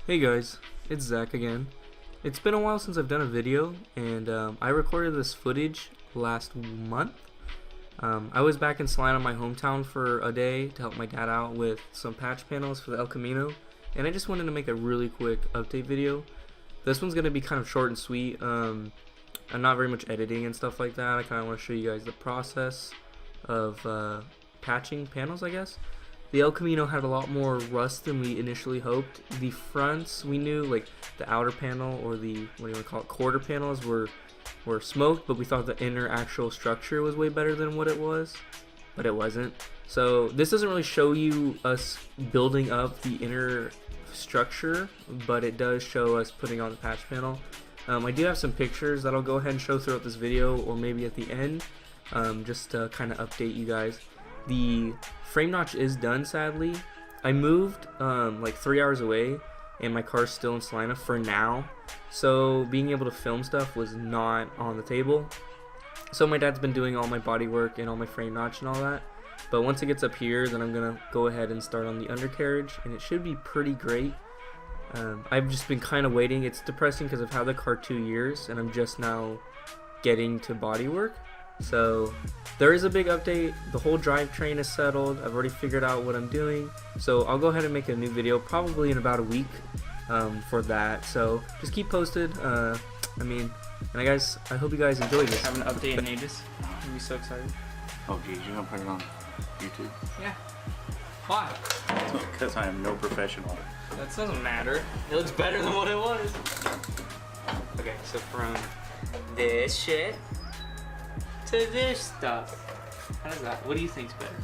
Hey guys, it's Zach again. It's been a while since I've done a video, and I recorded this footage last month. I was back in Salina, my hometown, for a day to help my dad out with some patch panels for the El Camino, and I just wanted to make a really quick update video. This one's going to be kind of short and sweet, and not very much editing and stuff like that. I kind of want to show you guys the process of patching panels, I guess. The El Camino had a lot more rust than we initially hoped. The fronts, we knew, like the outer panel or the, what do you want to call it, quarter panels were smoked, but we thought the inner actual structure was way better than what it was, but it wasn't. So this doesn't really show you us building up the inner structure, but it does show us putting on the patch panel. I do have some pictures that I'll go ahead and show throughout this video, or maybe at the end, just to kind of update you guys. The frame notch is done, sadly. I moved like 3 hours away, and my car's still in Salina for now, so being able to film stuff was not on the table. So my dad's been doing all my body work and all my frame notch and all that, but once it gets up here, then I'm gonna go ahead and start on the undercarriage, and it should be pretty great. I've just been kind of waiting. It's depressing because I've had the car 2 years and I'm just now getting to body work. So there is a big update. The whole drivetrain is settled. I've already figured out what I'm doing, so I'll go ahead and make a new video probably in about a week for that. So just keep posted. And I hope you guys enjoy this. Have an update in ages. I'm be so excited. Oh geez, you're gonna put it on YouTube? Yeah. Why? Because I am no professional. That doesn't matter. It looks better than what it was. Okay, so from this shit to this stuff. How does that? What do you think's better?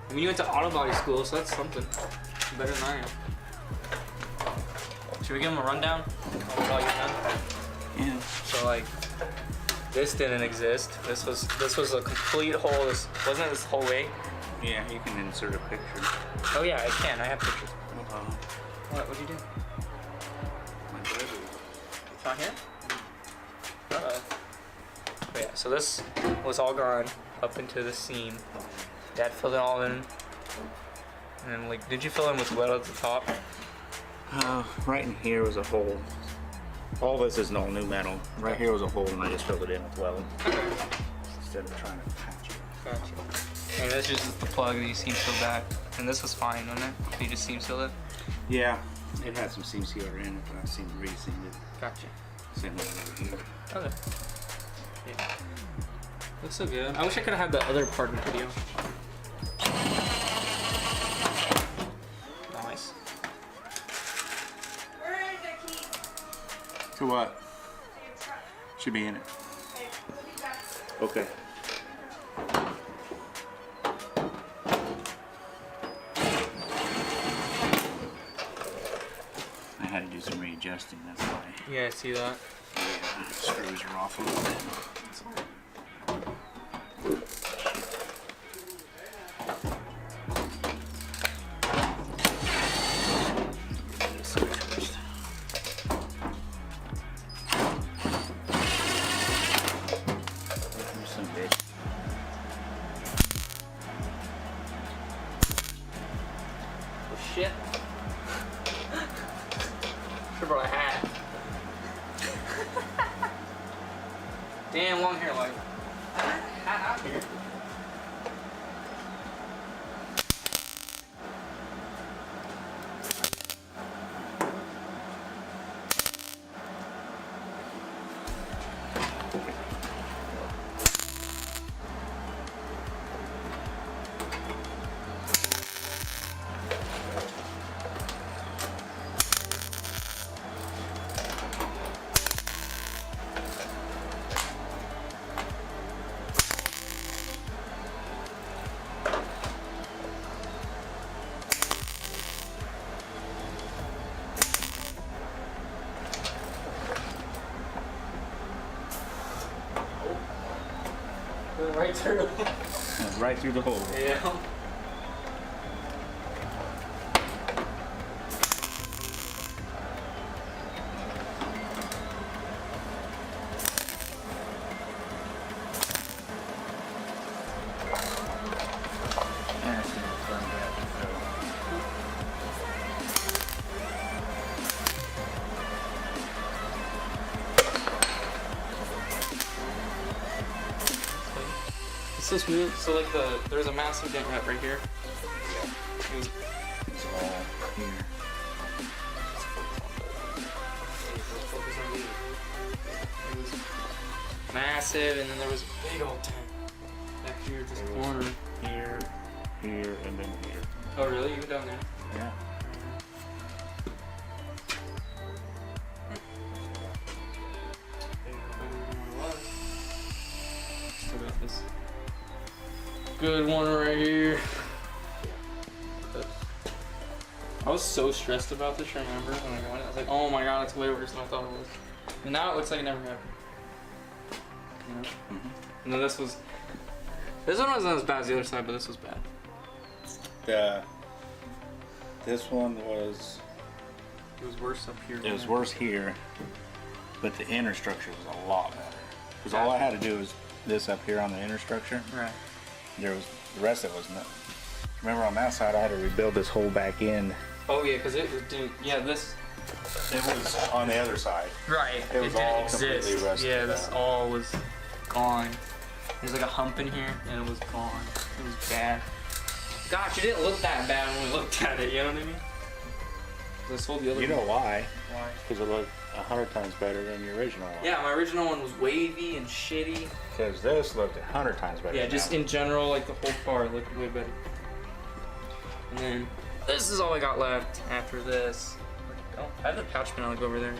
I mean, you went to auto body school, so that's something. Better than I am. Should we give him a rundown of what all you've done? Yeah. So like, this didn't exist. This was a complete hole. Wasn't it this whole way? Yeah, you can insert a picture. Oh yeah, I can. I have pictures. What'd you do? My brother. It's not here? Uh-oh. But yeah, so this was all gone up into the seam. Dad filled it all in. And then, like, did you fill in with wet at the top? Right in here was a hole. All this is all new metal. Right here was a hole, and I just filled it in with weld. Instead of trying to patch it. Gotcha. And this is just the plug that you seam sealed back. And this was fine, wasn't it? You just seam sealed it? Yeah, it had some seam sealer in it, but I seemed re-seamed it. Gotcha. Same over here. Okay. Yeah. Looks so good. I wish I could have had the other part in the video. Nice. Where is the key? To what? Should be in it. Okay. I had to do some readjusting, that's why. Yeah, I see that. Yeah, screws are off a little bit. Oh shit. Should've brought a hat. Damn, long hair like. Hat out here. Right through. Right through the hole. Yeah. so smooth. So like there's a massive dent right here. It was It's all here. It was massive, and then there was a big old dent back here, this corner. Here, here, and then here. Oh really? Even down there? Yeah. Still got this good one right here. I was so stressed about this, remember? When I got it, I was like, oh my god, it's way worse than I thought it was. And now it looks like it never happened. You know? And then this one wasn't as bad as the other side, but this was bad. This one was. It was worse up here. It was worse here, but the inner structure was a lot better. Because all I had to do was this up here on the inner structure. Right. The rest of it was nothing. Remember on that side, I had to rebuild this whole back end. Oh yeah, because it was doing. Yeah, this. It was on the other side. Right. It was all completely rusted Yeah, this out. all was gone. There's like a hump in here, and it was gone. It was bad. Gosh, it didn't look that bad when we looked at it. You know what I mean? I sold the other. You know why? Why? Because it looked 100 times better than the original one. Yeah, my original one was wavy and shitty. Because this looked 100 times better. Yeah, than just that one. in general, like the whole car looked way better. And then this is all I got left after this. I have the pouch pin like over there.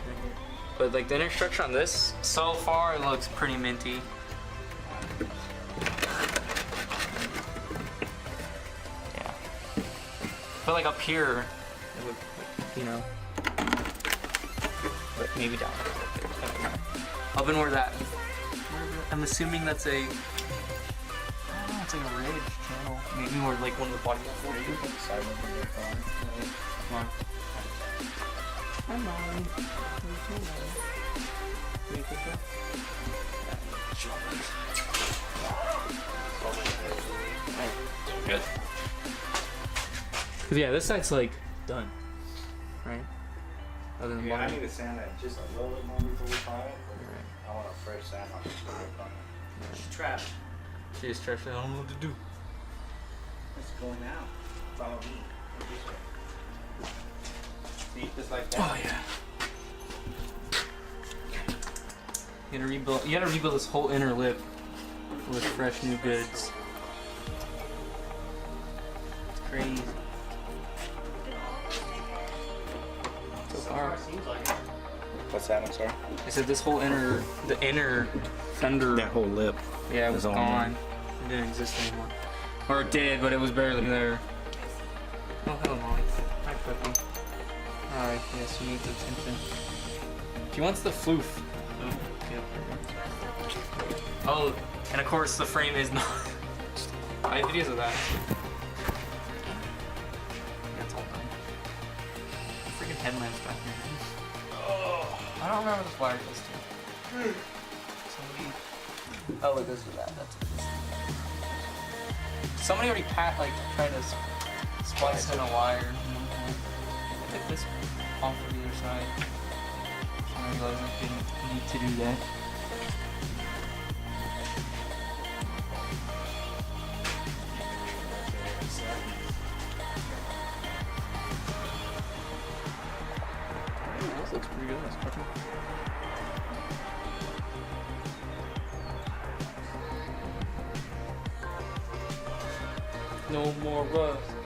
But like the inner structure on this, so far it looks pretty minty. Yeah. But like up here, it would, you know. But maybe down. I don't know. Up in where that. I'm assuming that's a. I don't know, it's like a ridge channel. Maybe more like one of the body. Come on. Come on. Good. Cause yeah, this side's like done, right? Other than Yeah, I bottom. need to sand that just a little bit more before we fire it. I want a fresh sand on it. It's trash. She is stretched. I don't know what to do. It's going out. Follow me. See, just like that. Oh yeah. You gotta rebuild. You gotta rebuild this whole inner lip with fresh new goods. It's crazy. So far, Seems like it. What's that? I'm sorry. I said this whole the inner fender. That whole lip. Yeah, it was is all gone. It didn't exist anymore. Or it did, but it was barely there. Oh, hello, Molly. Hi, Puppy. Alright, yes, you need the attention. She wants the floof. Oh, yep. Oh, and of course the frame is not. I have videos of that. That's all done. The freaking headlamps back here. Oh, I don't remember this wire goes to. Somebody. Oh, it goes to that. That's what it is. Somebody already tried to splice in a wire. Take this off of the other side. I realized I didn't need to do that. This looks pretty good. That's perfect. No more rust.